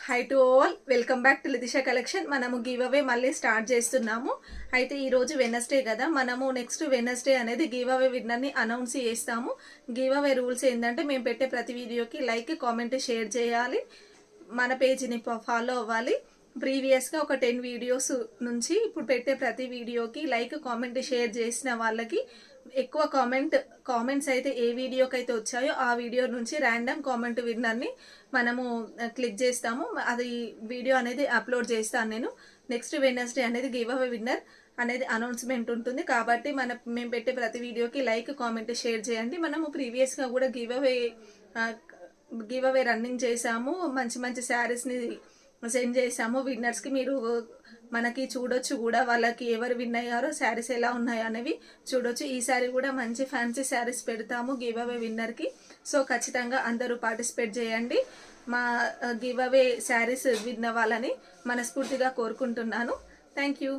High to all, welcome back to Lithisha collection. మనము giveaway మళ్ళీ start చేస్తున్నాము. అయితే ఈరోజు వెనస్డే కదా, మనము నెక్స్ట్ వెనస్డే అనేది గివ్ అవే విన్నర్ని అనౌన్స్ చేస్తాము. గివ్ అవే రూల్స్ ఏంటంటే, మేము పెట్టే ప్రతి వీడియోకి లైక్, కామెంట్, షేర్ చేయాలి, మన పేజీని ఫాలో అవ్వాలి. ప్రీవియస్గా ఒక 10 వీడియోస్ నుంచి ఇప్పుడు పెట్టే ప్రతి వీడియోకి లైక్, కామెంట్, షేర్ చేసిన వాళ్ళకి ఎక్కువ కామెంట్స్ అయితే ఏ వీడియోకి అయితే వచ్చాయో ఆ వీడియో నుంచి ర్యాండమ్ కామెంట్ విన్నర్ని మనము క్లిక్ చేస్తాము. అది వీడియో అనేది అప్లోడ్ చేస్తాను నేను. నెక్స్ట్ వెడ్నెస్డే అనేది గివ్ అవే విన్నర్ అనేది అనౌన్స్మెంట్ ఉంటుంది. కాబట్టి మేము పెట్టే ప్రతి వీడియోకి లైక్, కామెంట్, షేర్ చేయండి. మనము ప్రీవియస్గా కూడా గివ్ అవే రన్నింగ్ చేసాము. మంచి మంచి శారీస్ని సెండ్ చేసాము విన్నర్స్కి. మీరు మనకి చూడొచ్చు కూడా, వాళ్ళకి ఎవరు విన్ అయ్యారో శారీస్ ఎలా ఉన్నాయో అనేవి చూడొచ్చు. ఈసారి కూడా మంచి ఫ్యాన్సీ శారీస్ పెడతాము గివ్ అవే విన్నర్కి. సో ఖచ్చితంగా అందరూ పార్టిసిపేట్ చేయండి. మా గివ్ అవే శారీస్ విన్ అవ్వాలని మనస్ఫూర్తిగా కోరుకుంటున్నాను. Thank you.